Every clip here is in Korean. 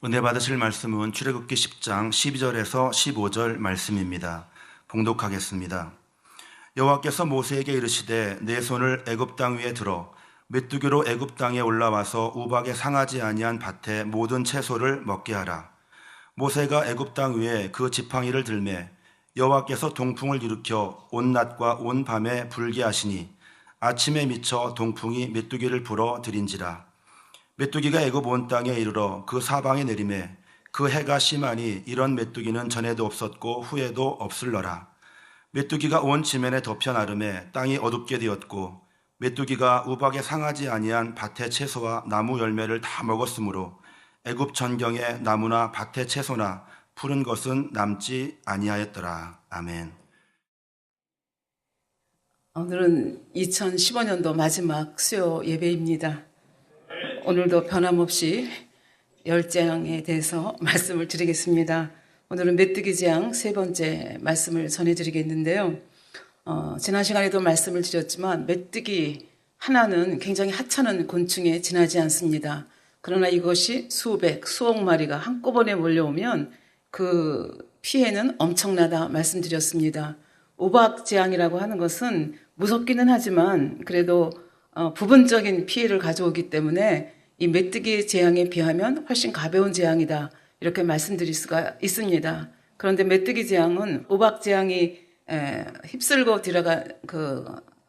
은혜 받으실 말씀은 출애굽기 10장 12절에서 15절 말씀입니다. 봉독하겠습니다. 여호와께서 모세에게 이르시되 내 손을 애굽 땅 위에 들어 메뚜기로 애굽 땅에 올라와서 우박에 상하지 아니한 밭의 모든 채소를 먹게 하라. 모세가 애굽 땅 위에 그 지팡이를 들매 여호와께서 동풍을 일으켜 온 낮과 온 밤에 불게 하시니 아침에 미쳐 동풍이 메뚜기를 불어 들인지라. 메뚜기가 애굽 온 땅에 이르러 그 사방에 내리매 그 해가 심하니 이런 메뚜기는 전에도 없었고 후에도 없을러라. 메뚜기가 온 지면에 덮여 나름에 땅이 어둡게 되었고 메뚜기가 우박에 상하지 아니한 밭의 채소와 나무 열매를 다 먹었으므로 애굽 전경에 나무나 밭의 채소나 푸른 것은 남지 아니하였더라. 아멘. 오늘은 2015년도 마지막 수요 예배입니다. 오늘도 변함없이 열재앙에 대해서 말씀을 드리겠습니다. 오늘은 메뚜기 재앙 세 번째 말씀을 전해드리겠는데요. 지난 시간에도 말씀을 드렸지만 메뚜기 하나는 굉장히 하찮은 곤충에 지나지 않습니다. 그러나 이것이 수백, 수억 마리가 한꺼번에 몰려오면 그 피해는 엄청나다 말씀드렸습니다. 우박재앙이라고 하는 것은 무섭기는 하지만 그래도 부분적인 피해를 가져오기 때문에 이 메뚜기 재앙에 비하면 훨씬 가벼운 재앙이다 이렇게 말씀드릴 수가 있습니다. 그런데 메뚜기 재앙은 우박 재앙이 휩쓸고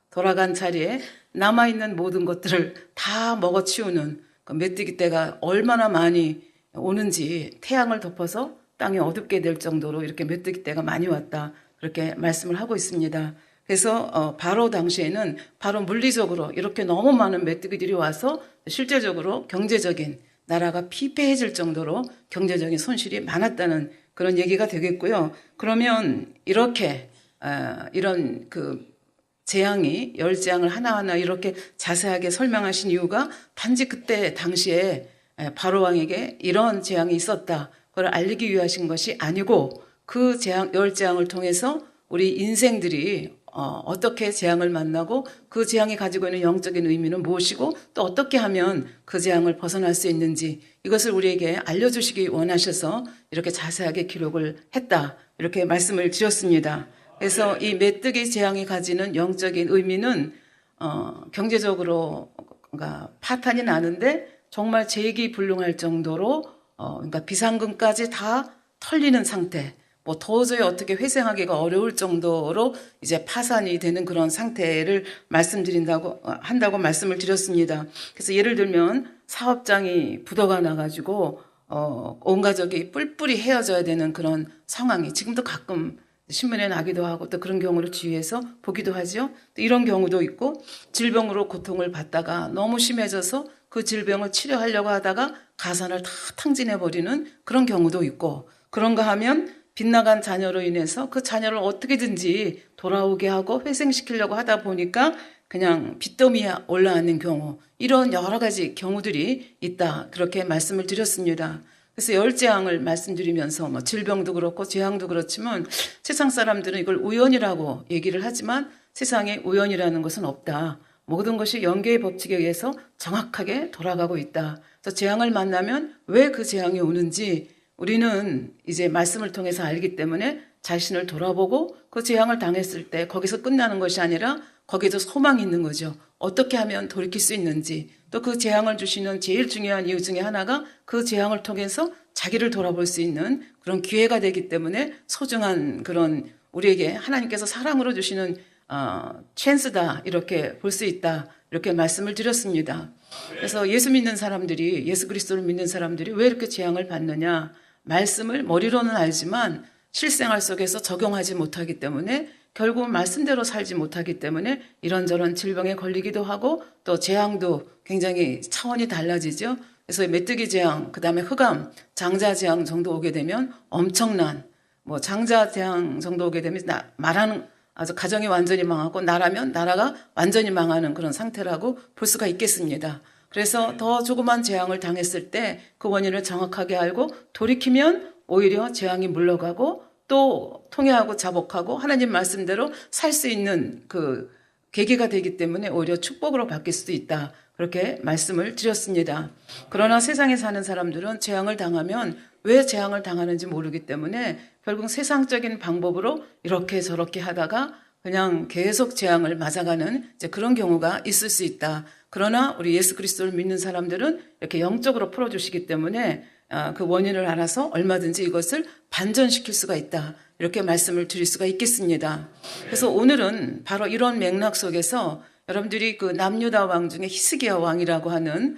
돌아간 자리에 남아있는 모든 것들을 다 먹어치우는 그 메뚜기 떼가 얼마나 많이 오는지 태양을 덮어서 땅이 어둡게 될 정도로 이렇게 메뚜기 떼가 많이 왔다 그렇게 말씀을 하고 있습니다. 그래서 바로 당시에는 바로 물리적으로 이렇게 너무 많은 메뚜기들이 와서 실제적으로 경제적인 나라가 피폐해질 정도로 경제적인 손실이 많았다는 그런 얘기가 되겠고요. 그러면 이렇게 이런 그 재앙이 열재앙을 하나하나 이렇게 자세하게 설명하신 이유가 단지 그때 당시에 바로 왕에게 이런 재앙이 있었다 그걸 알리기 위하신 것이 아니고 그 재앙 열재앙을 통해서 우리 인생들이 어떻게 재앙을 만나고 그 재앙이 가지고 있는 영적인 의미는 무엇이고 또 어떻게 하면 그 재앙을 벗어날 수 있는지 이것을 우리에게 알려주시기 원하셔서 이렇게 자세하게 기록을 했다 이렇게 말씀을 드렸습니다. 그래서 이 메뚜기 재앙이 가지는 영적인 의미는 경제적으로 그러니까 파탄이 나는데 정말 재기불능할 정도로 그러니까 비상금까지 다 털리는 상태 뭐 도저히 어떻게 회생하기가 어려울 정도로 이제 파산이 되는 그런 상태를 한다고 말씀을 드렸습니다. 그래서 예를 들면 사업장이 부도가 나가지고 온 가족이 뿔뿔이 헤어져야 되는 그런 상황이 지금도 가끔 신문에 나기도 하고 또 그런 경우를 주위에서 보기도 하죠. 또 이런 경우도 있고 질병으로 고통을 받다가 너무 심해져서 그 질병을 치료하려고 하다가 가산을 다 탕진해버리는 그런 경우도 있고 그런가 하면 빗나간 자녀로 인해서 그 자녀를 어떻게든지 돌아오게 하고 회생시키려고 하다 보니까 그냥 빚더미에 올라앉는 경우 이런 여러 가지 경우들이 있다 그렇게 말씀을 드렸습니다. 그래서 열재앙을 말씀드리면서 뭐 질병도 그렇고 재앙도 그렇지만 세상 사람들은 이걸 우연이라고 얘기를 하지만 세상에 우연이라는 것은 없다. 모든 것이 연계의 법칙에 의해서 정확하게 돌아가고 있다. 그래서 재앙을 만나면 왜 그 재앙이 오는지 우리는 이제 말씀을 통해서 알기 때문에 자신을 돌아보고 그 재앙을 당했을 때 거기서 끝나는 것이 아니라 거기에도 소망이 있는 거죠. 어떻게 하면 돌이킬 수 있는지 또 그 재앙을 주시는 제일 중요한 이유 중에 하나가 그 재앙을 통해서 자기를 돌아볼 수 있는 그런 기회가 되기 때문에 소중한 그런 우리에게 하나님께서 사랑으로 주시는 찬스다 이렇게 볼 수 있다 이렇게 말씀을 드렸습니다. 그래서 예수 믿는 사람들이 예수 그리스도를 믿는 사람들이 왜 이렇게 재앙을 받느냐 말씀을 머리로는 알지만 실생활 속에서 적용하지 못하기 때문에 결국은 말씀대로 살지 못하기 때문에 이런저런 질병에 걸리기도 하고 또 재앙도 굉장히 차원이 달라지죠. 그래서 메뚜기 재앙, 그 다음에 흑암, 장자 재앙 정도 오게 되면 엄청난 뭐 장자 재앙 정도 오게 되면 말하는 아주 가정이 완전히 망하고 나라면 나라가 완전히 망하는 그런 상태라고 볼 수가 있겠습니다. 그래서 더 조그만 재앙을 당했을 때 그 원인을 정확하게 알고 돌이키면 오히려 재앙이 물러가고 또 통회하고 자복하고 하나님 말씀대로 살 수 있는 그 계기가 되기 때문에 오히려 축복으로 바뀔 수도 있다. 그렇게 말씀을 드렸습니다. 그러나 세상에 사는 사람들은 재앙을 당하면 왜 재앙을 당하는지 모르기 때문에 결국 세상적인 방법으로 이렇게 저렇게 하다가 그냥 계속 재앙을 맞아가는 이제 그런 경우가 있을 수 있다. 그러나 우리 예수 그리스도를 믿는 사람들은 이렇게 영적으로 풀어주시기 때문에 그 원인을 알아서 얼마든지 이것을 반전시킬 수가 있다. 이렇게 말씀을 드릴 수가 있겠습니다. 그래서 오늘은 바로 이런 맥락 속에서 여러분들이 그 남유다 왕 중에 히스기야 왕이라고 하는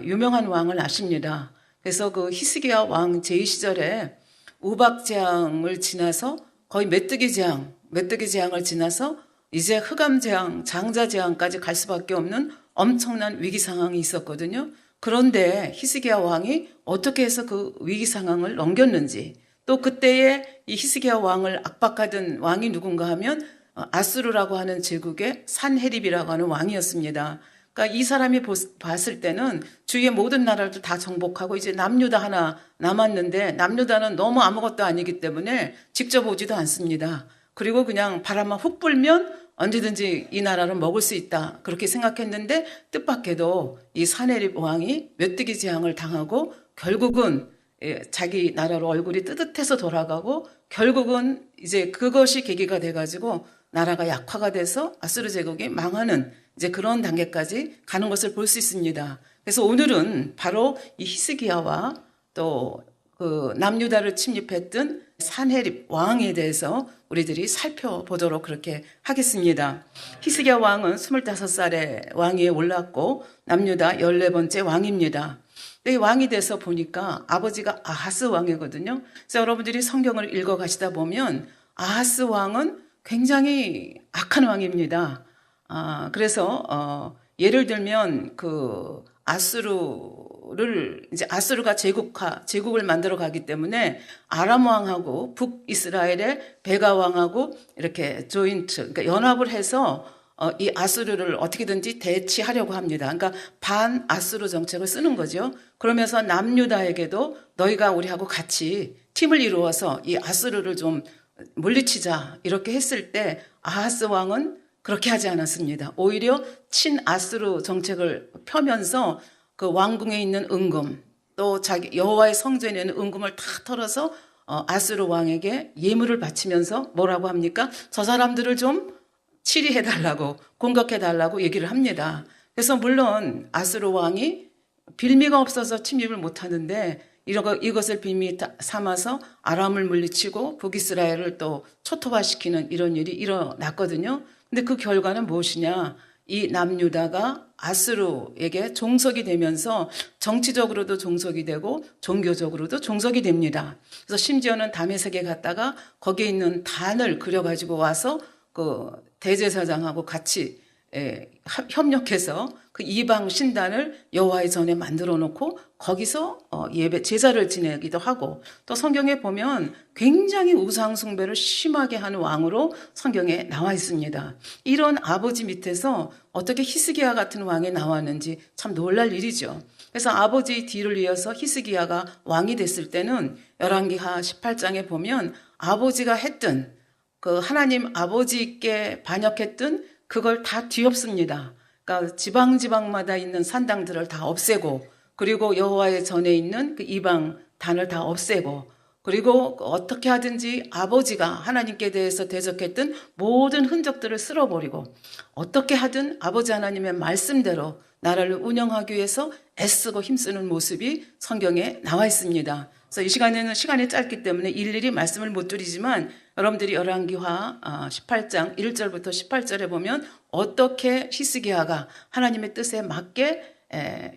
유명한 왕을 아십니다. 그래서 그 히스기야 왕 제2시절에 우박재앙을 지나서 거의 메뚜기 재앙을 지나서 이제 흑암재앙, 장자재앙까지 갈 수밖에 없는 엄청난 위기 상황이 있었거든요. 그런데 히스기야 왕이 어떻게 해서 그 위기 상황을 넘겼는지, 또 그때에 이 히스기야 왕을 압박하던 왕이 누군가 하면 아수르라고 하는 제국의 산헤립이라고 하는 왕이었습니다. 그러니까 이 사람이 봤을 때는 주위의 모든 나라를 다 정복하고 이제 남유다 하나 남았는데, 남유다는 너무 아무것도 아니기 때문에 직접 오지도 않습니다. 그리고 그냥 바람만 훅 불면 언제든지 이 나라를 먹을 수 있다. 그렇게 생각했는데 뜻밖에도 이 산헤립 왕이 메뚜기 재앙을 당하고 결국은 자기 나라로 얼굴이 뜨뜻해서 돌아가고 결국은 이제 그것이 계기가 돼가지고 나라가 약화가 돼서 아수르 제국이 망하는 이제 그런 단계까지 가는 것을 볼 수 있습니다. 그래서 오늘은 바로 이 히스기야와 또 그 남유다를 침입했던 산헤립 왕에 대해서 우리들이 살펴보도록 그렇게 하겠습니다. 히스기야 왕은 25살에 왕위에 올랐고 남유다 14번째 왕입니다. 이 왕이 돼서 보니까 아버지가 아하스 왕이거든요. 그래서 여러분들이 성경을 읽어 가시다 보면 아하스 왕은 굉장히 악한 왕입니다. 그래서 예를 들면 그 아수르가 제국을 만들어 가기 때문에 아람 왕하고 북이스라엘의 베가 왕하고 이렇게 그러니까 연합을 해서 이 아수르를 어떻게든지 대치하려고 합니다. 그러니까 반 아수르 정책을 쓰는 거죠. 그러면서 남유다에게도 너희가 우리하고 같이 팀을 이루어서 이 아수르를 좀 물리치자 이렇게 했을 때 아하스 왕은 그렇게 하지 않았습니다. 오히려 친아수르 정책을 펴면서 그 왕궁에 있는 은금, 또 자기 여호와의 성전에 있는 은금을 다 털어서 아수르 왕에게 예물을 바치면서 뭐라고 합니까? 저 사람들을 좀 치리해달라고, 공격해달라고 얘기를 합니다. 그래서 물론 아수르 왕이 빌미가 없어서 침입을 못하는데 이것을 빌미 삼아서 아람을 물리치고 북이스라엘을 또 초토화시키는 이런 일이 일어났거든요. 근데 그 결과는 무엇이냐? 이 남유다가 아수르에게 종속이 되면서 정치적으로도 종속이 되고 종교적으로도 종속이 됩니다. 그래서 심지어는 다메섹에 갔다가 거기에 있는 단을 그려가지고 와서 그 대제사장하고 같이 협력해서 그 이방 신단을 여호와의 전에 만들어 놓고 거기서 제사를 지내기도 하고, 또 성경에 보면 굉장히 우상 숭배를 심하게 하는 왕으로 성경에 나와 있습니다. 이런 아버지 밑에서 어떻게 히스기야 같은 왕이 나왔는지 참 놀랄 일이죠. 그래서 아버지 뒤를 이어서 히스기야가 왕이 됐을 때는 열왕기하 18장에 보면 아버지가 했던 그 하나님 아버지께 반역했던 그걸 다 뒤엎습니다. 그러니까 지방마다 있는 산당들을 다 없애고, 그리고 여호와의 전에 있는 그 이방 단을 다 없애고, 그리고 어떻게 하든지 아버지가 하나님께 대해서 대적했던 모든 흔적들을 쓸어버리고, 어떻게 하든 아버지 하나님의 말씀대로 나라를 운영하기 위해서 애쓰고 힘쓰는 모습이 성경에 나와 있습니다. 그래서 이 시간에는 시간이 짧기 때문에 일일이 말씀을 못 드리지만 여러분들이 열왕기하 18장 1절부터 18절에 보면 어떻게 히스기야가 하나님의 뜻에 맞게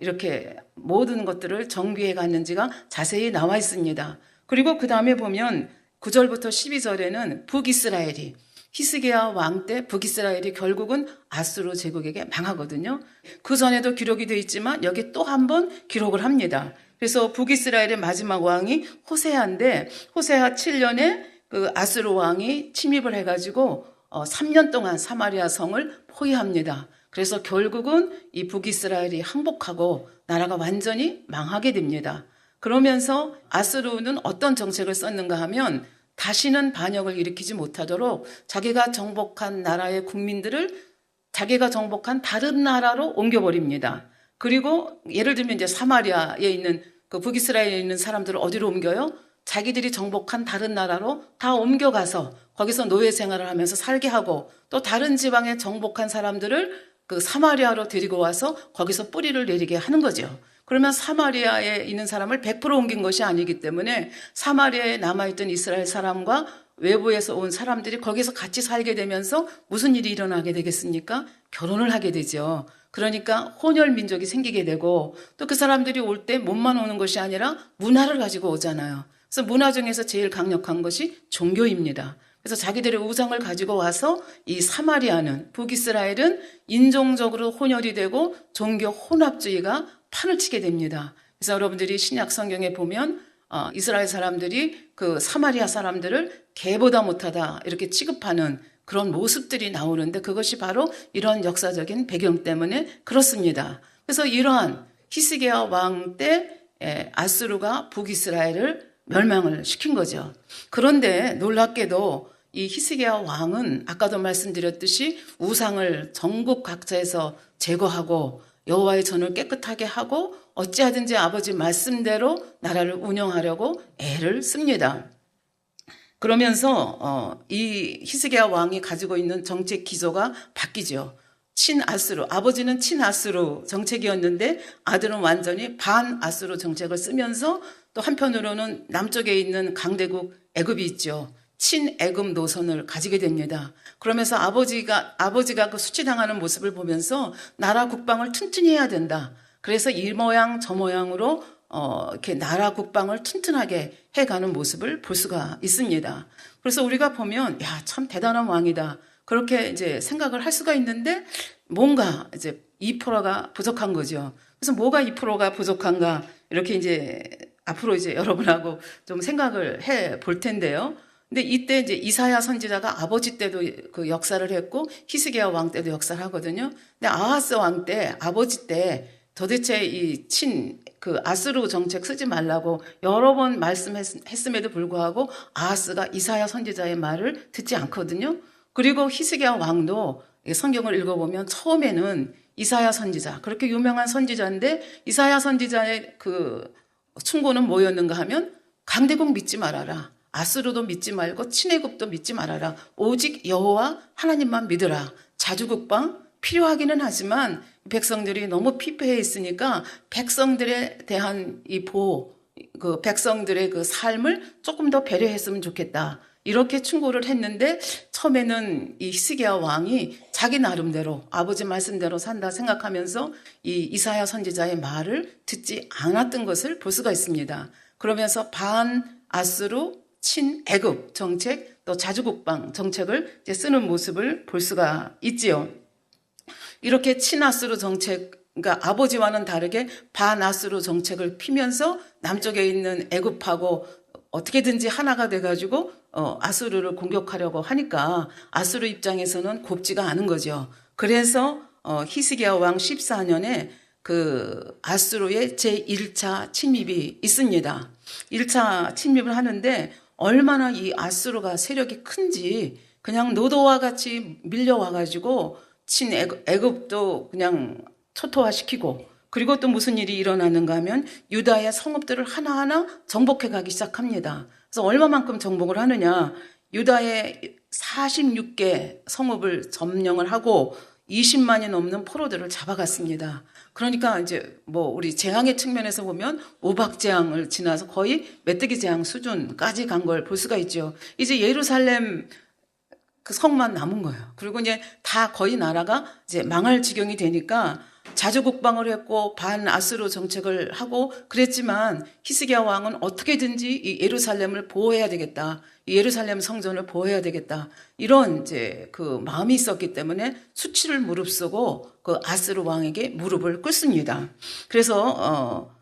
이렇게 모든 것들을 정비해 갔는지가 자세히 나와 있습니다. 그리고 그 다음에 보면 9절부터 12절에는 북이스라엘이 히스기야 왕 때 북이스라엘이 결국은 아수르 제국에게 망하거든요. 그 전에도 기록이 되어 있지만 여기 또 한 번 기록을 합니다. 그래서 북이스라엘의 마지막 왕이 호세아인데 호세아 7년에 그 아수르 왕이 침입을 해가지고 3년 동안 사마리아 성을 포위합니다. 그래서 결국은 이 북이스라엘이 항복하고 나라가 완전히 망하게 됩니다. 그러면서 아수르는 어떤 정책을 썼는가 하면 다시는 반역을 일으키지 못하도록 자기가 정복한 나라의 국민들을 자기가 정복한 다른 나라로 옮겨버립니다. 그리고 예를 들면 이제 사마리아에 있는 그 북이스라엘에 있는 사람들을 어디로 옮겨요? 자기들이 정복한 다른 나라로 다 옮겨가서 거기서 노예 생활을 하면서 살게 하고, 또 다른 지방에 정복한 사람들을 그 사마리아로 데리고 와서 거기서 뿌리를 내리게 하는 거죠. 그러면 사마리아에 있는 사람을 100% 옮긴 것이 아니기 때문에 사마리아에 남아있던 이스라엘 사람과 외부에서 온 사람들이 거기서 같이 살게 되면서 무슨 일이 일어나게 되겠습니까? 결혼을 하게 되죠. 그러니까 혼혈 민족이 생기게 되고, 또 그 사람들이 올 때 몸만 오는 것이 아니라 문화를 가지고 오잖아요. 그래서 문화 중에서 제일 강력한 것이 종교입니다. 그래서 자기들의 우상을 가지고 와서 이 사마리아는, 북이스라엘은 인종적으로 혼혈이 되고 종교 혼합주의가 판을 치게 됩니다. 그래서 여러분들이 신약 성경에 보면 이스라엘 사람들이 그 사마리아 사람들을 개보다 못하다 이렇게 취급하는 그런 모습들이 나오는데, 그것이 바로 이런 역사적인 배경 때문에 그렇습니다. 그래서 이러한 히스기야 왕 때 아수르가 북이스라엘을 멸망을 시킨 거죠. 그런데 놀랍게도 이 히스기야 왕은 아까도 말씀드렸듯이 우상을 전국 각처에서 제거하고 여호와의 전을 깨끗하게 하고 어찌하든지 아버지 말씀대로 나라를 운영하려고 애를 씁니다. 그러면서 이 히스기야 왕이 가지고 있는 정책 기조가 바뀌죠. 친아수르, 아버지는 친아수르 정책이었는데 아들은 완전히 반아수르 정책을 쓰면서, 또 한편으로는 남쪽에 있는 강대국 애굽이 있죠. 친애굽 노선을 가지게 됩니다. 그러면서 아버지가 그 수치당하는 모습을 보면서 나라 국방을 튼튼히 해야 된다. 그래서 이 모양 저 모양으로 이렇게 나라 국방을 튼튼하게 해가는 모습을 볼 수가 있습니다. 그래서 우리가 보면 야, 참 대단한 왕이다, 그렇게 이제 생각을 할 수가 있는데, 뭔가 이제 2%가 부족한 거죠. 그래서 뭐가 2%가 부족한가, 이렇게 이제 앞으로 이제 여러분하고 좀 생각을 해 볼 텐데요. 근데 이때 이제 이사야 선지자가 아버지 때도 그 역사를 했고 히스기야 왕 때도 역사를 하거든요. 근데 아하스 왕 때, 아버지 때 도대체 이 그 아수르 정책 쓰지 말라고 여러 번 말씀했음에도 불구하고 아하스가 이사야 선지자의 말을 듣지 않거든요. 그리고 히스기야 왕도 성경을 읽어보면 처음에는 이사야 선지자, 그렇게 유명한 선지자인데 이사야 선지자의 그 충고는 뭐였는가 하면 강대국 믿지 말아라, 아수르도 믿지 말고 친애굽도 믿지 말아라, 오직 여호와 하나님만 믿으라. 자주국방 필요하기는 하지만 백성들이 너무 피폐해 있으니까 백성들에 대한 이 보호, 그 백성들의 그 삶을 조금 더 배려했으면 좋겠다, 이렇게 충고를 했는데, 처음에는 이 히스기야 왕이 자기 나름대로 아버지 말씀대로 산다 생각하면서 이 이사야 선지자의 말을 듣지 않았던 것을 볼 수가 있습니다. 그러면서 반아수르 친애굽 정책, 또 자주국방 정책을 이제 쓰는 모습을 볼 수가 있지요. 이렇게 친아수르 정책, 그러니까 아버지와는 다르게 반아수르 정책을 피면서 남쪽에 있는 애굽하고 어떻게든지 하나가 돼가지고 아수르를 공격하려고 하니까 아수르 입장에서는 곱지가 않은 거죠. 그래서 히스기야 왕 14년에 그 아수르의 제1차 침입이 있습니다. 1차 침입을 하는데 얼마나 이 아수르가 세력이 큰지 그냥 노도와 같이 밀려와가지고 친애굽도 그냥 초토화시키고, 그리고 또 무슨 일이 일어나는가 하면 유다의 성읍들을 하나하나 정복해 가기 시작합니다. 그래서 얼마만큼 정복을 하느냐, 유다의 46개 성읍을 점령을 하고 20만이 넘는 포로들을 잡아갔습니다. 그러니까 이제 뭐 우리 재앙의 측면에서 보면 오박재앙을 지나서 거의 메뚜기 재앙 수준까지 간 걸 볼 수가 있죠. 이제 예루살렘 그 성만 남은 거예요. 그리고 이제 다 거의 나라가 이제 망할 지경이 되니까 자주국방을 했고 반아수르 정책을 하고 그랬지만 히스기야 왕은 어떻게든지 이 예루살렘을 보호해야 되겠다, 이 예루살렘 성전을 보호해야 되겠다, 이런 이제 그 마음이 있었기 때문에 수치를 무릅쓰고 그 아수르 왕에게 무릎을 꿇습니다. 그래서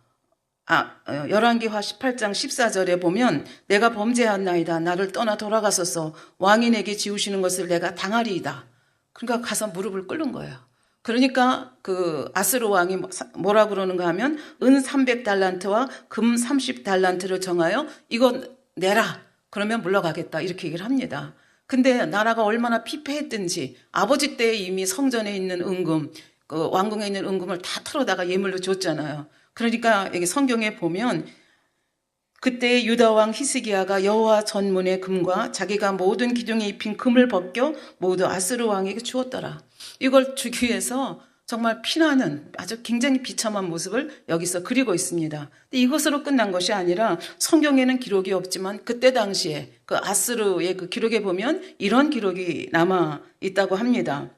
열왕기하 18장 14절에 보면 내가 범죄하나이다, 나를 떠나 돌아가소서, 왕인에게 지우시는 것을 내가 당하리이다. 그러니까 가서 무릎을 꿇는 거예요. 그러니까 그 아수르 왕이 뭐라 그러는가 하면 은 300달란트와 금 30달란트를 정하여 이거 내라, 그러면 물러가겠다, 이렇게 얘기를 합니다. 근데 나라가 얼마나 피폐했든지 아버지 때 이미 성전에 있는 은금, 그 왕궁에 있는 은금을 다 털어다가 예물로 줬잖아요. 그러니까 여기 성경에 보면 그때 유다 왕 히스기야가 여호와 전문의 금과 자기가 모든 기둥에 입힌 금을 벗겨 모두 아스르 왕에게 주었더라. 이걸 주기 위해서 정말 피나는 아주 굉장히 비참한 모습을 여기서 그리고 있습니다. 근데 이것으로 끝난 것이 아니라 성경에는 기록이 없지만 그때 당시에 그 아스르의 그 기록에 보면 이런 기록이 남아 있다고 합니다.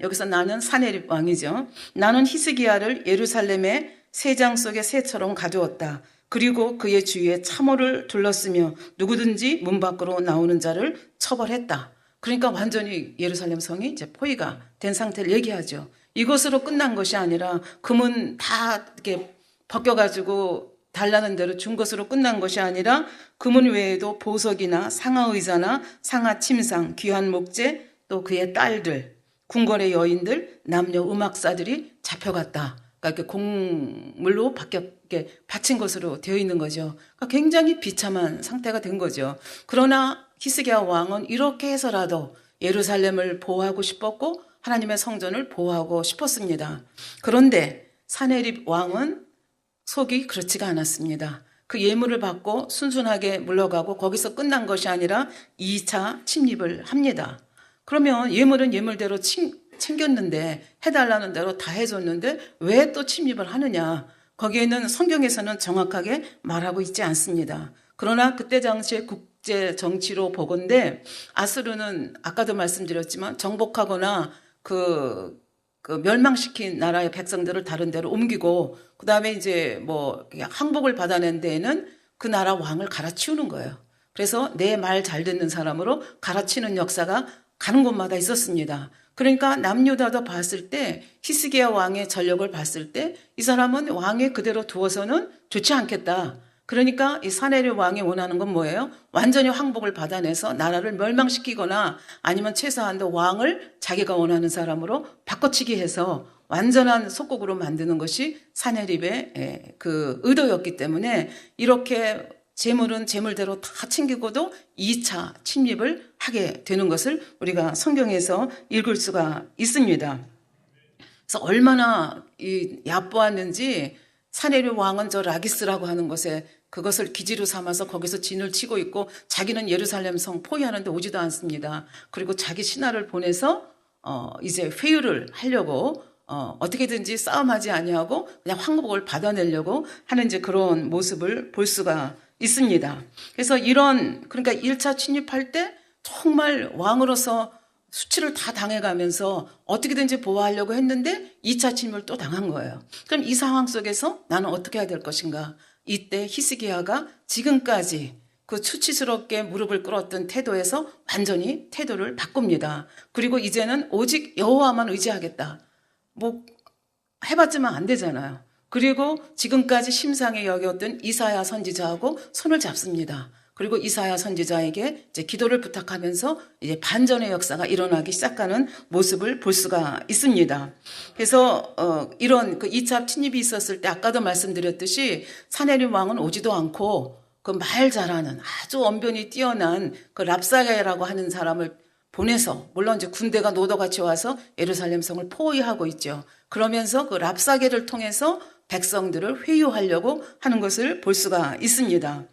여기서 나는 사네립 왕이죠. 나는 히스기야를 예루살렘의 새장 속의 새처럼 가두었다. 그리고 그의 주위에 참호를 둘렀으며 누구든지 문 밖으로 나오는 자를 처벌했다. 그러니까 완전히 예루살렘 성이 이제 포위가 된 상태를 얘기하죠. 이것으로 끝난 것이 아니라 금은 다 이렇게 벗겨가지고 달라는 대로 준 것으로 끝난 것이 아니라 금은 외에도 보석이나 상하의자나 상하침상, 귀한 목재, 또 그의 딸들, 궁궐의 여인들, 남녀 음악사들이 잡혀갔다. 그러니까 공물로 바친 것으로 되어 있는 거죠. 그러니까 굉장히 비참한 상태가 된 거죠. 그러나 히스기야 왕은 이렇게 해서라도 예루살렘을 보호하고 싶었고 하나님의 성전을 보호하고 싶었습니다. 그런데 사네립 왕은 속이 그렇지가 않았습니다. 그 예물을 받고 순순하게 물러가고 거기서 끝난 것이 아니라 2차 침입을 합니다. 그러면 예물은 예물대로 챙겼는데 해달라는 대로 다 해줬는데 왜 또 침입을 하느냐. 거기에는 성경에서는 정확하게 말하고 있지 않습니다. 그러나 그때 당시에 국제 정치로 보건대 아스르는 아까도 말씀드렸지만 정복하거나 그 멸망시킨 나라의 백성들을 다른 데로 옮기고 그 다음에 이제 뭐 항복을 받아낸 데에는 그 나라 왕을 갈아치우는 거예요. 그래서 내 말 잘 듣는 사람으로 갈아치우는 역사가 가는 곳마다 있었습니다. 그러니까 남유다도 봤을 때 히스기야 왕의 전력을 봤을 때 이 사람은 왕에 그대로 두어서는 좋지 않겠다. 그러니까 이 사네립 왕이 원하는 건 뭐예요? 완전히 항복을 받아내서 나라를 멸망시키거나 아니면 최소한도 왕을 자기가 원하는 사람으로 바꿔치기 해서 완전한 속국으로 만드는 것이 사네립의 그 의도였기 때문에 이렇게 재물은 재물대로 다 챙기고도 2차 침입을 하게 되는 것을 우리가 성경에서 읽을 수가 있습니다. 그래서 얼마나 얕보았는지 사네립 왕은 저 라기스라고 하는 곳에 그것을 기지로 삼아서 거기서 진을 치고 있고 자기는 예루살렘 성 포위하는데 오지도 않습니다. 그리고 자기 신하를 보내서 이제 회유를 하려고 어떻게든지 싸움하지 아니하고 그냥 항복을 받아내려고 하는 이제 그런 모습을 볼 수가 있습니다. 그래서 그러니까 1차 침입할 때 정말 왕으로서 수치를 다 당해가면서 어떻게든지 보호하려고 했는데 2차 침입을 또 당한 거예요. 그럼 이 상황 속에서 나는 어떻게 해야 될 것인가? 이때 히스기야가 지금까지 그 수치스럽게 무릎을 꿇었던 태도에서 완전히 태도를 바꿉니다. 그리고 이제는 오직 여호와만 의지하겠다. 뭐 해봤지만 안 되잖아요. 그리고 지금까지 심상에 여겼던 이사야 선지자하고 손을 잡습니다. 그리고 이사야 선지자에게 이제 기도를 부탁하면서 이제 반전의 역사가 일어나기 시작하는 모습을 볼 수가 있습니다. 그래서 이런 그 2차 침입이 있었을 때 아까도 말씀드렸듯이 사네립 왕은 오지도 않고 그 말 잘하는 아주 언변이 뛰어난 그 랍사게라고 하는 사람을 보내서 물론 이제 군대가 노도같이 와서 예루살렘 성을 포위하고 있죠. 그러면서 그 랍사게를 통해서 백성들을 회유하려고 하는 것을 볼 수가 있습니다.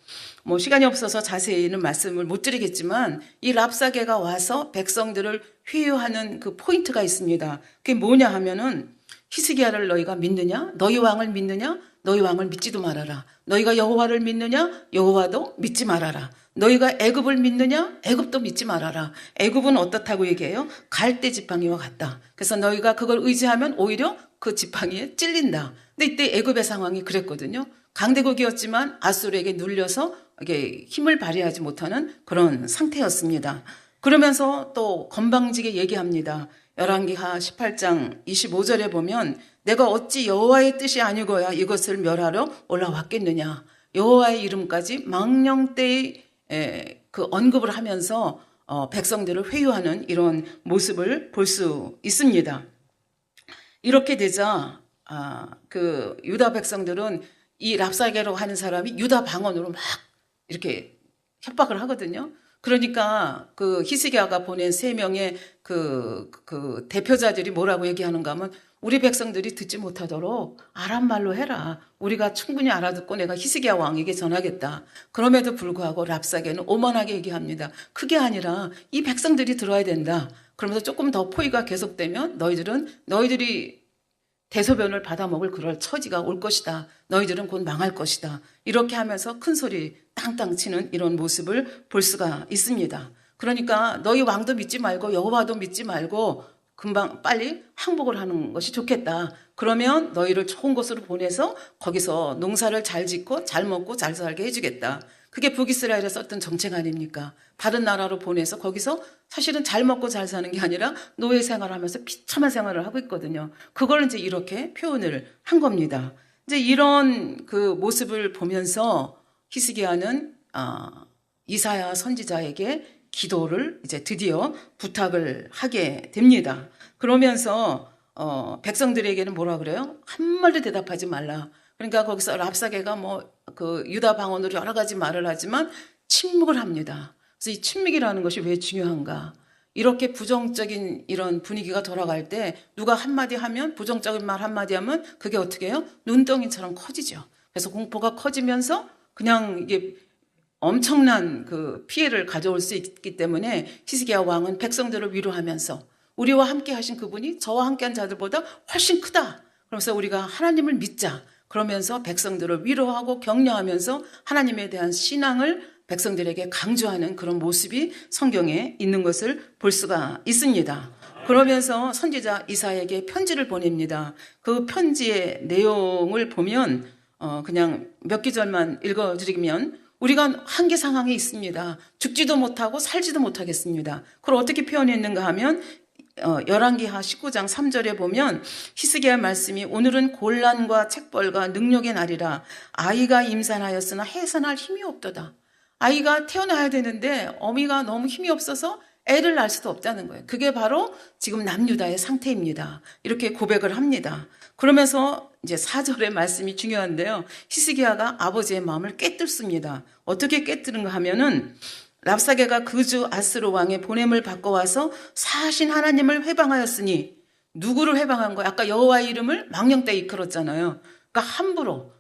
뭐 시간이 없어서 자세히는 말씀을 못 드리겠지만 이 랍사게가 와서 백성들을 회유하는 그 포인트가 있습니다. 그게 뭐냐 하면은 히스기야를 너희가 믿느냐? 너희 왕을 믿느냐? 너희 왕을 믿지도 말아라. 너희가 여호와를 믿느냐? 여호와도 믿지 말아라. 너희가 애굽을 믿느냐? 애굽도 믿지 말아라. 애굽은 어떻다고 얘기해요? 갈대 지팡이와 같다. 그래서 너희가 그걸 의지하면 오히려 그 지팡이에 찔린다. 근데 이때 애굽의 상황이 그랬거든요. 강대국이었지만 아수르에게 눌려서 이게 힘을 발휘하지 못하는 그런 상태였습니다. 그러면서 또 건방지게 얘기합니다. 열왕기하 18장 25절에 보면 내가 어찌 여호와의 뜻이 아니고야 이것을 멸하러 올라왔겠느냐. 여호와의 이름까지 망령되이 그 언급을 하면서 백성들을 회유하는 이런 모습을 볼 수 있습니다. 이렇게 되자 그 유다 백성들은 이 랍사게라고 하는 사람이 유다 방언으로 막 이렇게 협박을 하거든요. 그러니까 그 히스기야가 보낸 3명의 그 대표자들이 뭐라고 얘기하는가 하면 우리 백성들이 듣지 못하도록 아람 말로 해라. 우리가 충분히 알아듣고 내가 히스기야 왕에게 전하겠다. 그럼에도 불구하고 랍사게는 오만하게 얘기합니다. 그게 아니라 이 백성들이 들어야 된다. 그러면서 조금 더 포위가 계속되면 너희들이 대소변을 받아먹을 그럴 처지가 올 것이다. 너희들은 곧 망할 것이다. 이렇게 하면서 큰 소리 땅땅 치는 이런 모습을 볼 수가 있습니다. 그러니까 너희 왕도 믿지 말고 여호와도 믿지 말고 금방 빨리 항복을 하는 것이 좋겠다. 그러면 너희를 좋은 곳으로 보내서 거기서 농사를 잘 짓고 잘 먹고 잘 살게 해주겠다. 그게 북이스라엘에 썼던 정책 아닙니까? 다른 나라로 보내서 거기서 사실은 잘 먹고 잘 사는 게 아니라 노예 생활하면서 비참한 생활을 하고 있거든요. 그걸 이제 이렇게 표현을 한 겁니다. 이제 이런 그 모습을 보면서 히스기야는 이사야 선지자에게 기도를 이제 드디어 부탁을 하게 됩니다. 그러면서 백성들에게는 뭐라 그래요? 한마디도 대답하지 말라. 그러니까 거기서 랍사게가 그 유다 방언으로 여러 가지 말을 하지만 침묵을 합니다. 그래서 이 침묵이라는 것이 왜 중요한가? 이렇게 부정적인 이런 분위기가 돌아갈 때 누가 한마디 하면 부정적인 말 한마디 하면 그게 어떻게 해요? 눈덩이처럼 커지죠. 그래서 공포가 커지면서 그냥 이게 엄청난 그 피해를 가져올 수 있기 때문에 히스기야 왕은 백성들을 위로하면서 우리와 함께 하신 그분이 저와 함께한 자들보다 훨씬 크다. 그러면서 우리가 하나님을 믿자. 그러면서 백성들을 위로하고 격려하면서 하나님에 대한 신앙을 백성들에게 강조하는 그런 모습이 성경에 있는 것을 볼 수가 있습니다. 그러면서 선지자 이사야에게 편지를 보냅니다. 그 편지의 내용을 보면 그냥 몇 기절만 읽어드리면 우리가 한계 상황에 있습니다. 죽지도 못하고 살지도 못하겠습니다. 그걸 어떻게 표현했는가 하면 열왕기하 19장 3절에 보면 히스기야 말씀이 오늘은 곤란과 책벌과 능력의 날이라 아이가 임산하였으나 해산할 힘이 없도다. 아이가 태어나야 되는데 어미가 너무 힘이 없어서 애를 낳을 수도 없다는 거예요. 그게 바로 지금 남유다의 상태입니다. 이렇게 고백을 합니다. 그러면서 이제 4절의 말씀이 중요한데요. 히스기야가 아버지의 마음을 깨뜨렸습니다. 어떻게 깨뜨는가 하면은 랍사게가 그주 아스로 왕의 보냄을 받고 와서 사신 하나님을 회방하였으니 누구를 회방한 거야? 아까 여호와의 이름을 망령되이 이끌었잖아요. 그러니까 함부로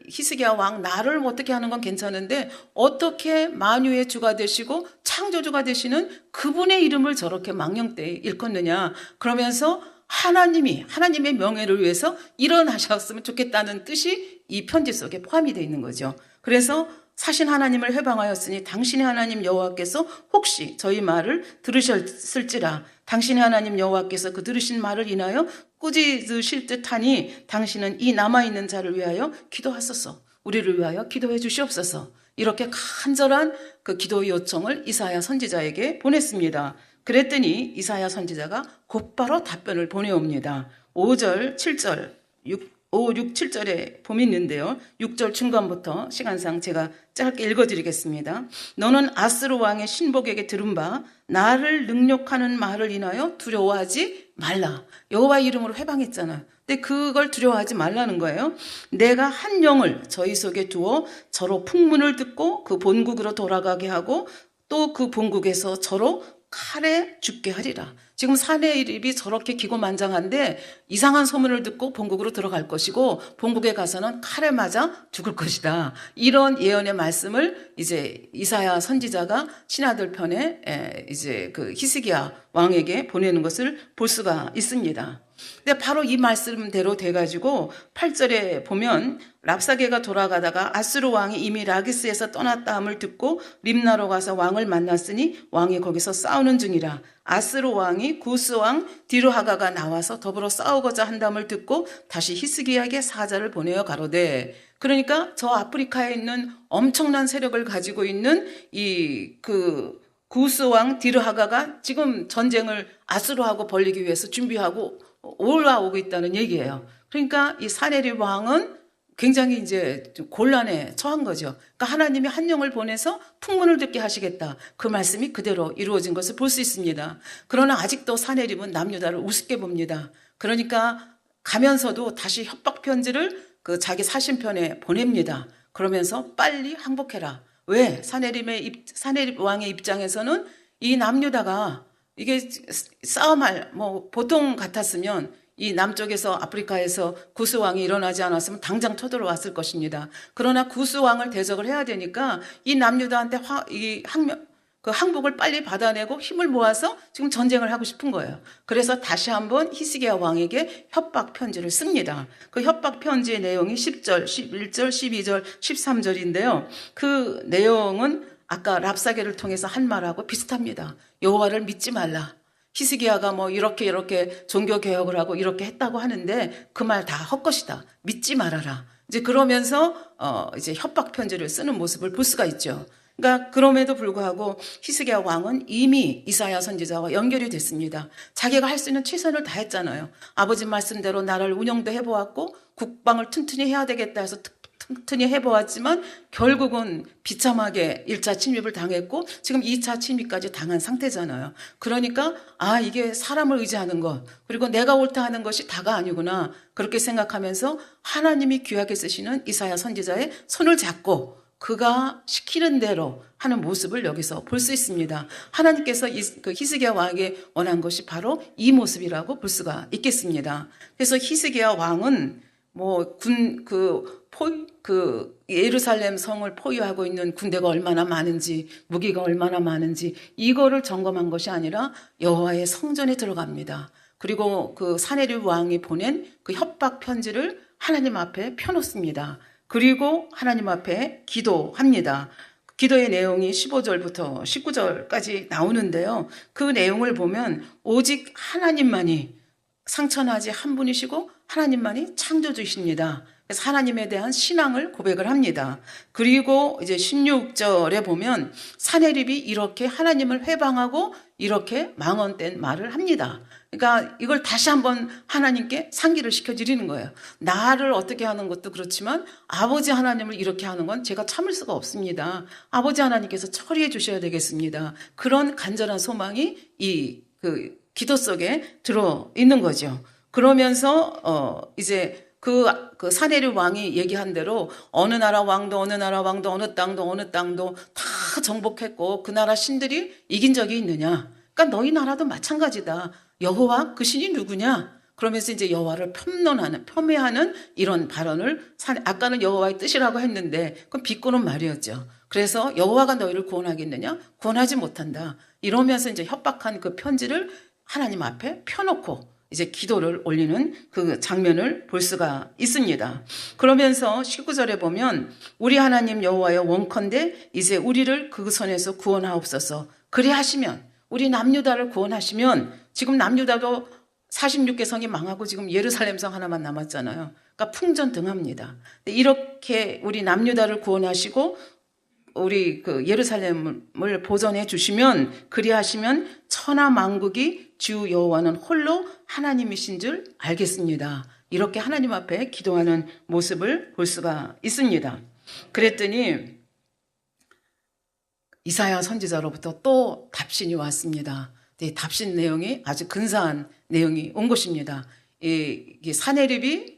히스기야 왕 나를 어떻게 하는 건 괜찮은데 어떻게 만유의 주가 되시고 창조주가 되시는 그분의 이름을 저렇게 망령되이 일컫느냐. 그러면서 하나님의 명예를 위해서 일어나셨으면 좋겠다는 뜻이 이 편지 속에 포함이 되어 있는 거죠. 그래서 사신 하나님을 회방하였으니 당신의 하나님 여호와께서 혹시 저희 말을 들으셨을지라 당신의 하나님 여호와께서 그 들으신 말을 인하여 꾸짖으실 듯하니 당신은 이 남아있는 자를 위하여 기도하소서. 우리를 위하여 기도해 주시옵소서. 이렇게 간절한 그 기도 요청을 이사야 선지자에게 보냈습니다. 그랬더니 이사야 선지자가 곧바로 답변을 보내옵니다. 5절, 7절, 5, 6, 7절에 봄이 있는데요. 6절 중간부터 시간상 제가 짧게 읽어드리겠습니다. 너는 아스로 왕의 신복에게 들은 바 나를 능욕하는 말을 인하여 두려워하지 말라. 여호와 이름으로 회방했잖아요. 근데 그걸 두려워하지 말라는 거예요. 내가 한 영을 저희 속에 두어 저로 풍문을 듣고 그 본국으로 돌아가게 하고 또 그 본국에서 저로 칼에 죽게 하리라. 지금 사내립이 저렇게 기고만장한데 이상한 소문을 듣고 본국으로 들어갈 것이고 본국에 가서는 칼에 맞아 죽을 것이다. 이런 예언의 말씀을 이제 이사야 선지자가 신하들 편에 이제 그 히스기야 왕에게 보내는 것을 볼 수가 있습니다. 근데 바로 이 말씀대로 돼가지고 8절에 보면 랍사게가 돌아가다가 아스루 왕이 이미 라기스에서 떠났다 함을 듣고 림나로 가서 왕을 만났으니 왕이 거기서 싸우는 중이라. 아스루 왕이 구스 왕 디르하가가 나와서 더불어 싸우고자 한담을 듣고 다시 히스기야에게 사자를 보내어 가로되. 그러니까 저 아프리카에 있는 엄청난 세력을 가지고 있는 그 구스 왕 디르하가가 지금 전쟁을 아스루하고 벌리기 위해서 준비하고 올라오고 있다는 얘기예요. 그러니까 이 사네립 왕은 굉장히 이제 좀 곤란에 처한 거죠. 그러니까 하나님이 한 영을 보내서 풍문을 듣게 하시겠다. 그 말씀이 그대로 이루어진 것을 볼 수 있습니다. 그러나 아직도 사네립은 남유다를 우습게 봅니다. 그러니까 가면서도 다시 협박 편지를 그 자기 사신편에 보냅니다. 그러면서 빨리 항복해라. 왜? 사내립 왕의 입장에서는 이 남유다가 이게 싸움할 뭐 보통 같았으면 이 남쪽에서 아프리카에서 구스왕이 일어나지 않았으면 당장 쳐들어왔을 것입니다. 그러나 구스왕을 대적을 해야 되니까 이 남유다한테 그 항복을 빨리 받아내고 힘을 모아서 지금 전쟁을 하고 싶은 거예요. 그래서 다시 한번 히스기야 왕에게 협박 편지를 씁니다. 그 협박 편지의 내용이 10절, 11절, 12절, 13절인데요. 그 내용은 아까 랍사게를 통해서 한 말하고 비슷합니다. 여호와를 믿지 말라. 히스기야가 뭐 이렇게 종교 개혁을 하고 이렇게 했다고 하는데 그 말 다 헛것이다. 믿지 말아라. 이제 그러면서 이제 협박 편지를 쓰는 모습을 볼 수가 있죠. 그러니까 그럼에도 불구하고 히스기야 왕은 이미 이사야 선지자와 연결이 됐습니다. 자기가 할 수 있는 최선을 다했잖아요. 아버지 말씀대로 나라를 운영도 해보았고 국방을 튼튼히 해야 되겠다 해서 튼튼히 해보았지만 결국은 비참하게 1차 침입을 당했고 지금 2차 침입까지 당한 상태잖아요. 그러니까 이게 사람을 의지하는 것 그리고 내가 옳다 하는 것이 다가 아니구나 그렇게 생각하면서 하나님이 귀하게 쓰시는 이사야 선지자의 손을 잡고 그가 시키는 대로 하는 모습을 여기서 볼 수 있습니다. 하나님께서 그 히스기야 왕에게 원한 것이 바로 이 모습이라고 볼 수가 있겠습니다. 그래서 히스기야 왕은 예루살렘 성을 포위하고 있는 군대가 얼마나 많은지, 무기가 얼마나 많은지, 이거를 점검한 것이 아니라 여호와의 성전에 들어갑니다. 그리고 그 사내립 왕이 보낸 그 협박 편지를 하나님 앞에 펴놓습니다. 그리고 하나님 앞에 기도합니다. 기도의 내용이 15절부터 19절까지 나오는데요. 그 내용을 보면 오직 하나님만이 상천하지 한 분이시고 하나님만이 창조주이십니다. 그래서 하나님에 대한 신앙을 고백을 합니다. 그리고 이제 16절에 보면 사내립이 이렇게 하나님을 회방하고 이렇게 망언된 말을 합니다. 그러니까 이걸 다시 한번 하나님께 상기를 시켜드리는 거예요. 나를 어떻게 하는 것도 그렇지만 아버지 하나님을 이렇게 하는 건 제가 참을 수가 없습니다. 아버지 하나님께서 처리해 주셔야 되겠습니다. 그런 간절한 소망이 그 기도 속에 들어 있는 거죠. 그러면서 이제 그 사내립 왕이 얘기한 대로 어느 나라 왕도 어느 땅도 다 정복했고 그 나라 신들이 이긴 적이 있느냐? 그러니까 너희 나라도 마찬가지다. 여호와 그 신이 누구냐? 그러면서 이제 여호와를 폄훼하는 이런 발언을 아까는 여호와의 뜻이라고 했는데 그건 비꼬는 말이었죠. 그래서 여호와가 너희를 구원하겠느냐? 구원하지 못한다. 이러면서 이제 협박한 그 편지를 하나님 앞에 펴놓고 이제 기도를 올리는 그 장면을 볼 수가 있습니다. 그러면서 19절에 보면 우리 하나님 여호와여 원컨대 이제 우리를 그 손에서 구원하옵소서. 그리 하시면 우리 남유다를 구원하시면 지금 남유다도 46개 성이 망하고 지금 예루살렘 성 하나만 남았잖아요. 그러니까 풍전등합니다. 이렇게 우리 남유다를 구원하시고 우리 그 예루살렘을 보존해 주시면 그리하시면 천하 만국이 주 여호와는 홀로 하나님이신 줄 알겠습니다. 이렇게 하나님 앞에 기도하는 모습을 볼 수가 있습니다. 그랬더니 이사야 선지자로부터 또 답신이 왔습니다. 이 답신 내용이 아주 근사한 내용이 온 것입니다. 이 사내립이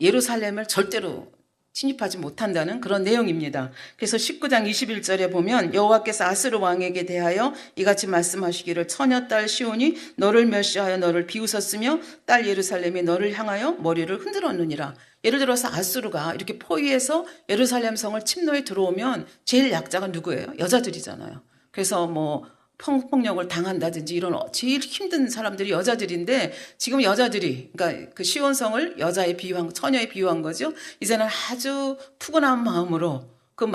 예루살렘을 절대로 침입하지 못한다는 그런 내용입니다. 그래서 19장 21절에 보면 여호와께서 아스르 왕에게 대하여 이같이 말씀하시기를 처녀 딸 시온이 너를 멸시하여 너를 비웃었으며 딸 예루살렘이 너를 향하여 머리를 흔들었느니라. 예를 들어서 아스루가 이렇게 포위해서 예루살렘 성을 침노에 들어오면 제일 약자가 누구예요? 여자들이잖아요. 그래서 뭐 폭력을 당한다든지 이런 제일 힘든 사람들이 여자들인데 지금 여자들이 그러니까 그 시온성을 여자에 비유한 처녀에 비유한 거죠. 이제는 아주 푸근한 마음으로 그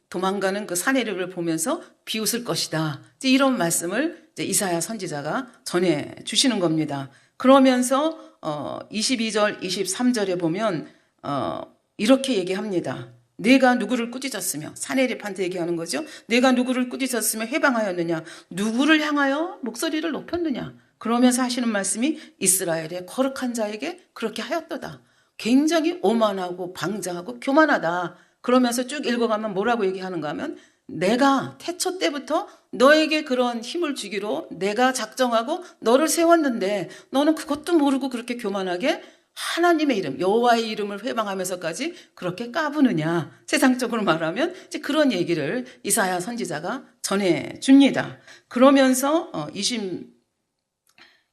도망가는 그 사내립을 보면서 비웃을 것이다. 이제 이런 말씀을 이제 이사야 선지자가 전해 주시는 겁니다. 그러면서 22절, 23절에 보면 이렇게 얘기합니다. 내가 누구를 꾸짖었으며 사내립한테 얘기하는 거죠. 내가 누구를 꾸짖었으며 해방하였느냐? 누구를 향하여 목소리를 높였느냐? 그러면서 하시는 말씀이 이스라엘의 거룩한 자에게 그렇게 하였도다. 굉장히 오만하고 방자하고 교만하다. 그러면서 쭉 읽어가면 뭐라고 얘기하는가 하면 내가 태초 때부터 너에게 그런 힘을 주기로 내가 작정하고 너를 세웠는데 너는 그것도 모르고 그렇게 교만하게 하나님의 이름, 여호와의 이름을 회방하면서까지 그렇게 까부느냐. 세상적으로 말하면 이제 그런 얘기를 이사야 선지자가 전해줍니다. 그러면서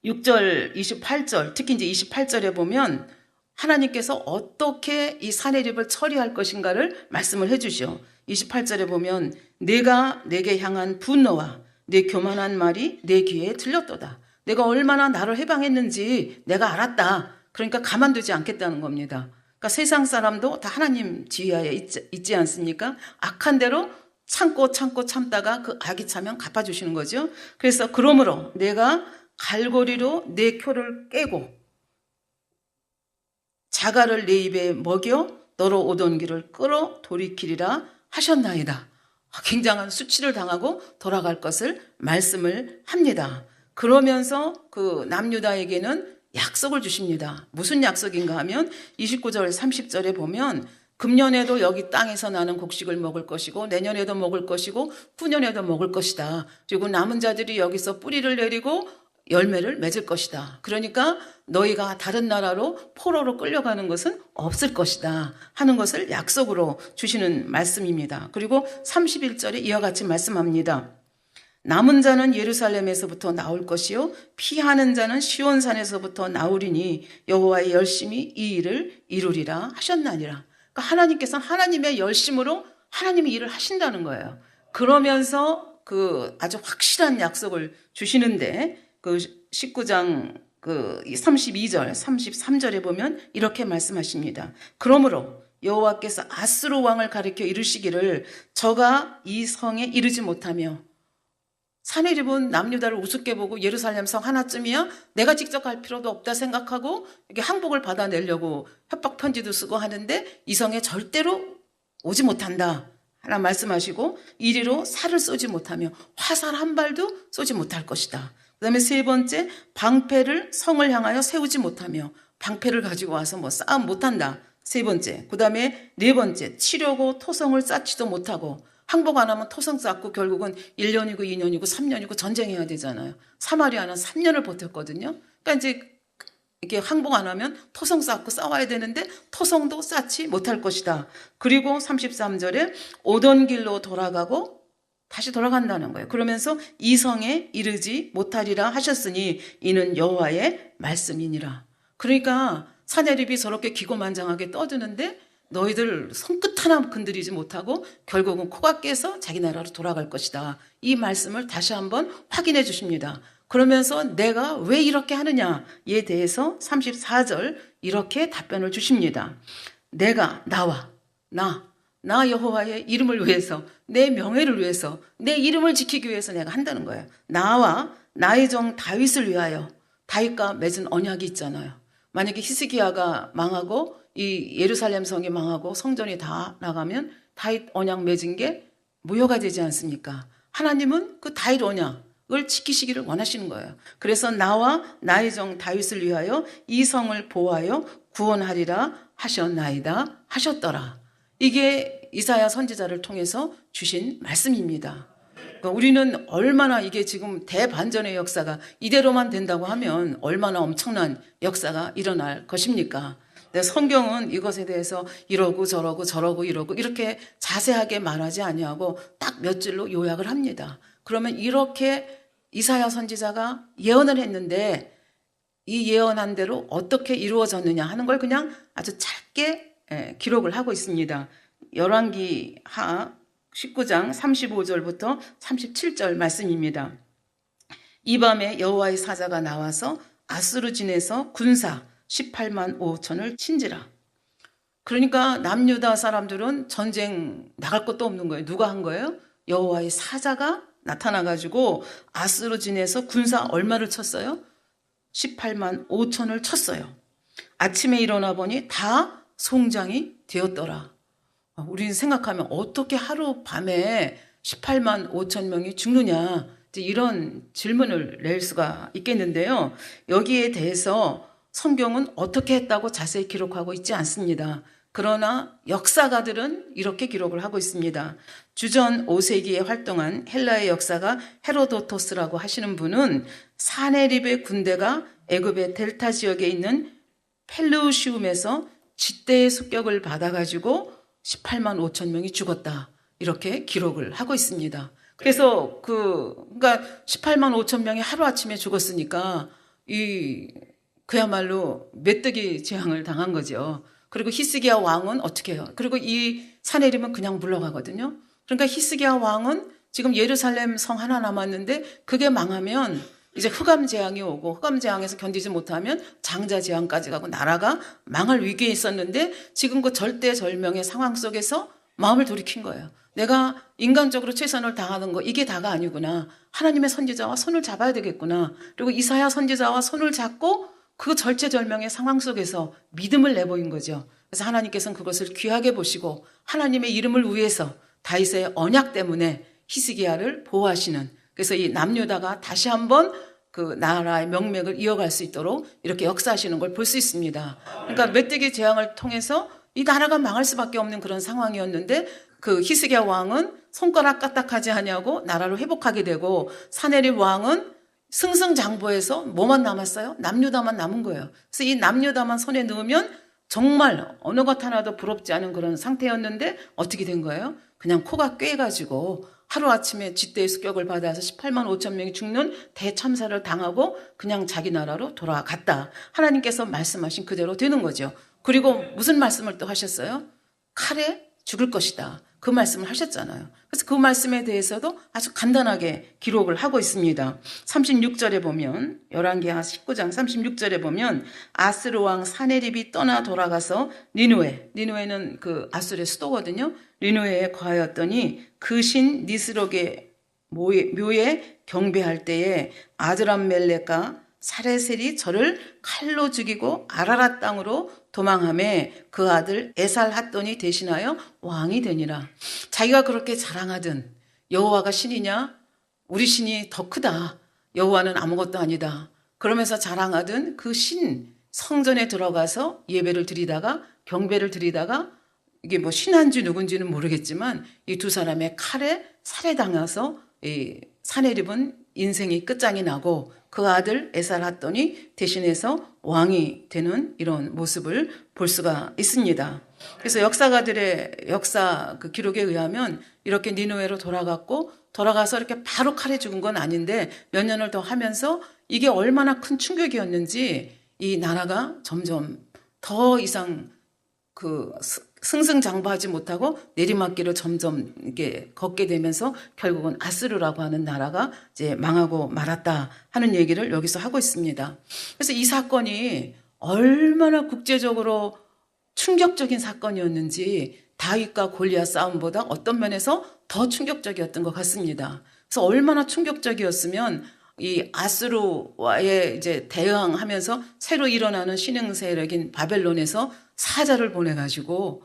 26절, 28절, 특히 이제 28절에 보면 하나님께서 어떻게 이 사내립을 처리할 것인가를 말씀을 해주시오. 28절에 보면 내가 내게 향한 분노와 내 교만한 말이 내 귀에 들렸도다. 내가 얼마나 나를 해방했는지 내가 알았다. 그러니까 가만두지 않겠다는 겁니다. 그러니까 세상 사람도 다 하나님 지휘하에 있지 않습니까? 악한 대로 참고 참다가 그 악이 차면 갚아주시는 거죠. 그래서 그러므로 내가 갈고리로 내 쿄를 깨고 자갈을 내 입에 먹여 너로 오던 길을 끌어 돌이키리라 하셨나이다. 굉장한 수치를 당하고 돌아갈 것을 말씀을 합니다. 그러면서 그 남유다에게는 약속을 주십니다. 무슨 약속인가 하면 29절 30절에 보면 금년에도 여기 땅에서 나는 곡식을 먹을 것이고 내년에도 먹을 것이고 후년에도 먹을 것이다. 그리고 남은 자들이 여기서 뿌리를 내리고 열매를 맺을 것이다. 그러니까 너희가 다른 나라로 포로로 끌려가는 것은 없을 것이다 하는 것을 약속으로 주시는 말씀입니다. 그리고 31절에 이와 같이 말씀합니다. 남은 자는 예루살렘에서부터 나올 것이요 피하는 자는 시온산에서부터 나오리니 여호와의 열심히 이 일을 이루리라 하셨나니라. 그러니까 하나님께서는 하나님의 열심으로 하나님의 일을 하신다는 거예요. 그러면서 그 아주 확실한 약속을 주시는데 그 19장 그 32절, 33절에 보면 이렇게 말씀하십니다. 그러므로 여호와께서 아스루 왕을 가리켜 이르시기를 저가 이 성에 이르지 못하며 사내립은 남유다를 우습게 보고 예루살렘 성 하나쯤이야 내가 직접 갈 필요도 없다 생각하고 이렇게 항복을 받아내려고 협박 편지도 쓰고 하는데 이 성에 절대로 오지 못한다 하나 말씀하시고 이리로 살을 쏘지 못하며 화살 한 발도 쏘지 못할 것이다. 그 다음에 세 번째 방패를 성을 향하여 세우지 못하며 방패를 가지고 와서 뭐 싸움 못한다. 세 번째. 그 다음에 네 번째 치려고 토성을 쌓지도 못하고 항복 안 하면 토성 쌓고 결국은 1년이고 2년이고 3년이고 전쟁해야 되잖아요. 사마리아는 3년을 버텼거든요. 그러니까 이제 이렇게 항복 안 하면 토성 쌓고 싸워야 되는데 토성도 쌓지 못할 것이다. 그리고 33절에 오던 길로 돌아가고 다시 돌아간다는 거예요. 그러면서 이 성에 이르지 못하리라 하셨으니 이는 여호와의 말씀이니라. 그러니까 사내립이 저렇게 기고만장하게 떠드는데 너희들 손끝 하나 건드리지 못하고 결국은 코가 깨서 자기 나라로 돌아갈 것이다. 이 말씀을 다시 한번 확인해 주십니다. 그러면서 내가 왜 이렇게 하느냐에 대해서 34절 이렇게 답변을 주십니다. 내가 나 여호와의 이름을 위해서 내 명예를 위해서 내 이름을 지키기 위해서 내가 한다는 거예요. 나와 나의 종 다윗을 위하여 다윗과 맺은 언약이 있잖아요. 만약에 히스기야가 망하고 이 예루살렘 성이 망하고 성전이 다 나가면 다윗 언약 맺은 게 무효가 되지 않습니까? 하나님은 그 다윗 언약을 지키시기를 원하시는 거예요. 그래서 나와 나의 종 다윗을 위하여 이 성을 보호하여 구원하리라 하셨나이다 하셨더라. 이게 이사야 선지자를 통해서 주신 말씀입니다. 그러니까 우리는 얼마나 이게 지금 대반전의 역사가 이대로만 된다고 하면 얼마나 엄청난 역사가 일어날 것입니까? 근데 성경은 이것에 대해서 이러고 저러고 이러고 이렇게 자세하게 말하지 아니하고 딱 몇 줄로 요약을 합니다. 그러면 이렇게 이사야 선지자가 예언을 했는데 이 예언한 대로 어떻게 이루어졌느냐 하는 걸 그냥 아주 짧게 기록을 하고 있습니다. 열왕기하 19장 35절부터 37절 말씀입니다. 이 밤에 여호와의 사자가 나와서 아스루진에서 군사 18만 5천을 친지라. 그러니까 남유다 사람들은 전쟁 나갈 것도 없는 거예요. 누가 한 거예요? 여호와의 사자가 나타나가지고 아스루진에서 군사 얼마를 쳤어요? 18만 5천을 쳤어요. 아침에 일어나 보니 다 송장이 되었더라. 우리는 생각하면 어떻게 하루 밤에 18만 5천 명이 죽느냐 이런 질문을 낼 수가 있겠는데요. 여기에 대해서 성경은 어떻게 했다고 자세히 기록하고 있지 않습니다. 그러나 역사가들은 이렇게 기록을 하고 있습니다. 주전 5세기에 활동한 헬라의 역사가 헤로도토스라고 하시는 분은 사네립의 군대가 애굽의 델타 지역에 있는 펠루시움에서 지대의 습격을 받아가지고 18만 5천 명이 죽었다. 이렇게 기록을 하고 있습니다. 그래서 그러니까 18만 5천 명이 하루아침에 죽었으니까 그야말로 메뚜기 재앙을 당한 거죠. 그리고 히스기야 왕은 어떻게 해요? 그리고 이 사내림은 그냥 물러가거든요. 그러니까 히스기야 왕은 지금 예루살렘 성 하나 남았는데 그게 망하면 이제 흑암 재앙이 오고 흑암 재앙에서 견디지 못하면 장자 재앙까지 가고 나라가 망할 위기에 있었는데 지금 그 절대절명의 상황 속에서 마음을 돌이킨 거예요. 내가 인간적으로 최선을 다하는 거 이게 다가 아니구나. 하나님의 선지자와 손을 잡아야 되겠구나. 그리고 이사야 선지자와 손을 잡고 그 절체절명의 상황 속에서 믿음을 내보인 거죠. 그래서 하나님께서는 그것을 귀하게 보시고 하나님의 이름을 위해서 다윗의 언약 때문에 히스기야를 보호하시는, 그래서 이 남유다가 다시 한번 그 나라의 명맥을 이어갈 수 있도록 이렇게 역사하시는 걸 볼 수 있습니다. 그러니까 메뚜기 재앙을 통해서 이 나라가 망할 수밖에 없는 그런 상황이었는데 그 히스기야 왕은 손가락 까딱하지 하냐고 나라를 회복하게 되고 사내립 왕은 승승장구해서 뭐만 남았어요? 남유다만 남은 거예요. 그래서 이 남유다만 손에 넣으면 정말 어느 것 하나도 부럽지 않은 그런 상태였는데 어떻게 된 거예요? 그냥 코가 꿰가지고 하루아침에 쥐떼의 습격을 받아서 18만 5천 명이 죽는 대참사를 당하고 그냥 자기 나라로 돌아갔다. 하나님께서 말씀하신 그대로 되는 거죠. 그리고 무슨 말씀을 또 하셨어요? 칼에 죽을 것이다. 그 말씀을 하셨잖아요. 그래서 그 말씀에 대해서도 아주 간단하게 기록을 하고 있습니다. 36절에 보면, 열왕기하 19장 36절에 보면 아스르 왕 사네립이 떠나 돌아가서 니누에는 그 아수르의 수도거든요. 니누에에 거하였더니 그 신 니스록의 묘에 경배할 때에 아드람멜렉과 사레셀이 저를 칼로 죽이고 아라랏 땅으로 도망하매 그 아들 에살핫돈이 대신하여 왕이 되니라. 자기가 그렇게 자랑하던 여호와가 신이냐? 우리 신이 더 크다. 여호와는 아무것도 아니다. 그러면서 자랑하던 그 신 성전에 들어가서 예배를 드리다가 경배를 드리다가 이게 뭐 신한지 누군지는 모르겠지만 이 두 사람의 칼에 살해당해서 이 사내립은 인생이 끝장이 나고 그 아들 에살핫돈이 대신해서 왕이 되는 이런 모습을 볼 수가 있습니다. 그래서 역사가들의 역사 그 기록에 의하면 이렇게 니누에로 돌아가서 이렇게 바로 칼에 죽은 건 아닌데 몇 년을 더 하면서 이게 얼마나 큰 충격이었는지 이 나라가 점점 더 이상 그 승승장구하지 못하고 내리막길을 점점 이게 걷게 되면서 결국은 아스르라고 하는 나라가 이제 망하고 말았다 하는 얘기를 여기서 하고 있습니다. 그래서 이 사건이 얼마나 국제적으로 충격적인 사건이었는지 다윗과 골리앗 싸움보다 어떤 면에서 더 충격적이었던 것 같습니다. 그래서 얼마나 충격적이었으면 이 아스루와의 이제 대응하면서 새로 일어나는 신흥 세력인 바벨론에서 사자를 보내가지고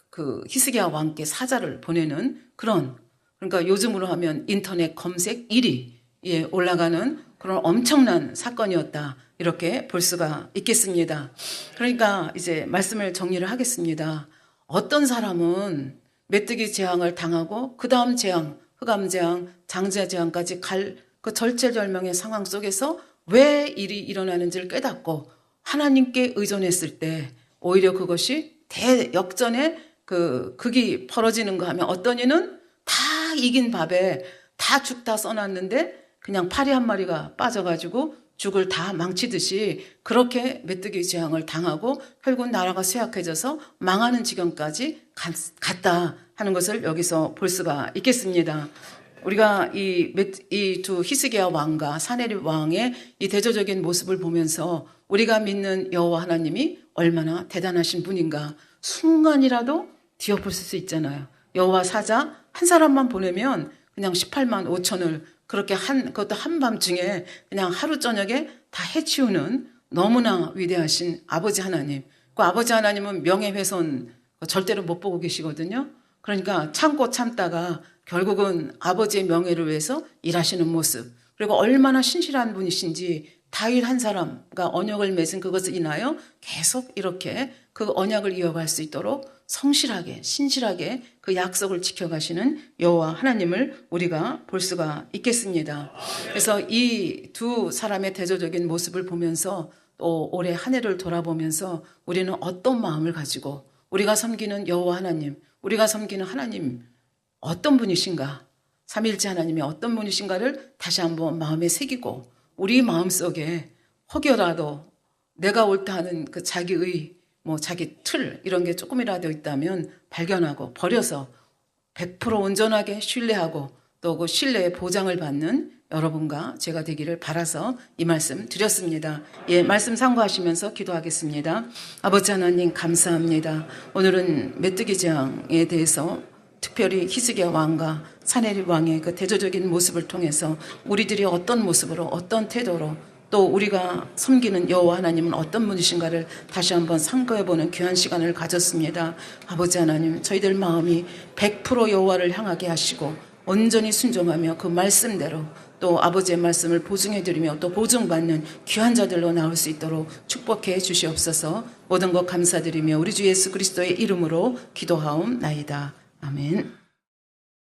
그 히스기야 왕께 사자를 보내는 그런, 그러니까 요즘으로 하면 인터넷 검색 1위에 올라가는 그런 엄청난 사건이었다. 이렇게 볼 수가 있겠습니다. 그러니까 이제 말씀을 정리를 하겠습니다. 어떤 사람은 메뚜기 재앙을 당하고 그 다음 재앙, 흑암 재앙, 장자 재앙까지 갈 그 절체절명의 상황 속에서 왜 일이 일어나는지를 깨닫고 하나님께 의존했을 때 오히려 그것이 대역전의 그 극이 벌어지는가 하면 어떤 이는 다 이긴 밥에 다 죽 다 써놨는데 그냥 파리 한 마리가 빠져가지고 죽을 다 망치듯이 그렇게 메뚜기 재앙을 당하고 결국 나라가 쇠약해져서 망하는 지경까지 갔다 하는 것을 여기서 볼 수가 있겠습니다. 우리가 이 두 히스기야 왕과 사네립 왕의 이 대조적인 모습을 보면서 우리가 믿는 여호와 하나님이 얼마나 대단하신 분인가 순간이라도 뒤엎을 수 있잖아요. 여호와 사자 한 사람만 보내면 그냥 18만 5천을 그렇게 그것도 한밤중에 그냥 하루 저녁에 다 해치우는 너무나 위대하신 아버지 하나님. 그 아버지 하나님은 명예훼손 절대로 못 보고 계시거든요. 그러니까 참고 참다가 결국은 아버지의 명예를 위해서 일하시는 모습, 그리고 얼마나 신실한 분이신지 다윗 한 사람과 언약을 맺은 그것을 인하여 계속 이렇게 그 언약을 이어갈 수 있도록 성실하게 신실하게 그 약속을 지켜가시는 여호와 하나님을 우리가 볼 수가 있겠습니다. 그래서 이 두 사람의 대조적인 모습을 보면서 또 올해 한 해를 돌아보면서 우리는 어떤 마음을 가지고 우리가 섬기는 여호와 하나님, 우리가 섬기는 하나님 어떤 분이신가, 삼일째 하나님이 어떤 분이신가를 다시 한번 마음에 새기고 우리 마음속에 혹여라도 내가 옳다 하는 그 자기의 자기 틀 이런 게 조금이라도 있다면 발견하고 버려서 100% 온전하게 신뢰하고 또 그 신뢰의 보장을 받는 여러분과 제가 되기를 바라서 이 말씀 드렸습니다. 예, 말씀 참고하시면서 기도하겠습니다. 아버지 하나님 감사합니다. 오늘은 메뚜기 재앙에 대해서 특별히 히스기야 왕과 사네립 왕의 그 대조적인 모습을 통해서 우리들이 어떤 모습으로 어떤 태도로 또 우리가 섬기는 여호와 하나님은 어떤 분이신가를 다시 한번 상고해보는 귀한 시간을 가졌습니다. 아버지 하나님, 저희들 마음이 100% 여호와를 향하게 하시고 온전히 순종하며 그 말씀대로 또 아버지의 말씀을 보증해드리며 또 보증받는 귀한 자들로 나올 수 있도록 축복해 주시옵소서. 모든 것 감사드리며 우리 주 예수 그리스도의 이름으로 기도하옵나이다. 아멘.